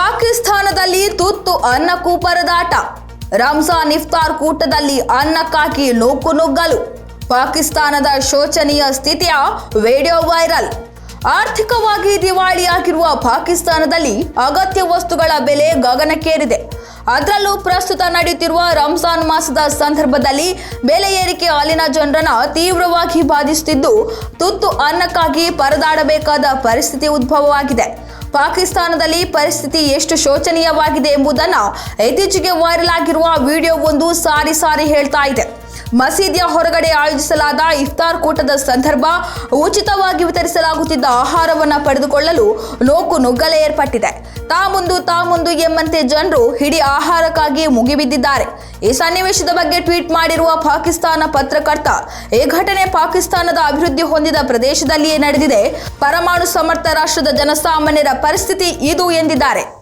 ಪಾಕಿಸ್ತಾನದಲ್ಲಿ ತುತ್ತು ಅನ್ನಕ್ಕೂ ಪರದಾಟ. ರಂಜಾನ್ ಇಫ್ತಾರ್ ಕೂಟದಲ್ಲಿ ಅನ್ನಕ್ಕಾಗಿ ನೂಕುನುಗ್ಗಲು. ಪಾಕಿಸ್ತಾನದ ಶೋಚನೀಯ ಸ್ಥಿತಿಯ ವಿಡಿಯೋ ವೈರಲ್. ಆರ್ಥಿಕವಾಗಿ ದಿವಾಳಿಯಾಗಿರುವ ಪಾಕಿಸ್ತಾನದಲ್ಲಿ ಅಗತ್ಯ ವಸ್ತುಗಳ ಬೆಲೆ ಗಗನಕ್ಕೇರಿದೆ. ಅದರಲ್ಲೂ ಪ್ರಸ್ತುತ ನಡೆಯುತ್ತಿರುವ ರಂಜಾನ್ ಮಾಸದ ಸಂದರ್ಭದಲ್ಲಿ ಬೆಲೆ ಏರಿಕೆ ಅಲ್ಲಿನ ಜನರನ್ನ ತೀವ್ರವಾಗಿ ಬಾಧಿಸುತ್ತಿದ್ದು, ತುತ್ತು ಅನ್ನಕ್ಕಾಗಿ ಪರದಾಡಬೇಕಾದ ಪರಿಸ್ಥಿತಿ ಉದ್ಭವವಾಗಿದೆ. ಪಾಕಿಸ್ತಾನದಲ್ಲಿ ಪರಿಸ್ಥಿತಿ ಎಷ್ಟು ಶೋಚನೀಯವಾಗಿದೆ ಎಂಬುದನ್ನು ಇತ್ತೀಚೆಗೆ ವೈರಲ್ ಆಗಿರುವ ವಿಡಿಯೋ ಒಂದು ಸಾರಿ ಹೇಳ್ತಾ ಇದೆ. ಮಸೀದಿಯ ಹೊರಗಡೆ ಆಯೋಜಿಸಲಾದ ಇಫ್ತಾರ್ ಕೂಟದ ಸಂದರ್ಭ ಉಚಿತವಾಗಿ ವಿತರಿಸಲಾಗುತ್ತಿದ್ದ ಆಹಾರವನ್ನು ಪಡೆದುಕೊಳ್ಳಲು ನೂಕುನುಗ್ಗಲೇ ಏರ್ಪಟ್ಟಿದೆ. ತಾ ಮುಂದು ಎಂಬಂತೆ ಜನರು ಇಡೀ ಆಹಾರಕ್ಕಾಗಿ ಮುಗಿಬಿದ್ದಿದ್ದಾರೆ. ಈ ಸನ್ನಿವೇಶದ ಬಗ್ಗೆ ಟ್ವೀಟ್ ಮಾಡಿರುವ ಪಾಕಿಸ್ತಾನ ಪತ್ರಕರ್ತ, ಈ ಘಟನೆ ಪಾಕಿಸ್ತಾನದ ಅಭಿವೃದ್ಧಿ ಹೊಂದಿದ ಪ್ರದೇಶದಲ್ಲಿಯೇ ನಡೆದಿದೆ. ಪರಮಾಣು ಸಮರ್ಥ ರಾಷ್ಟ್ರದ ಜನಸಾಮಾನ್ಯರ ಪರಿಸ್ಥಿತಿ ಇದು ಎಂದಿದ್ದಾರೆ.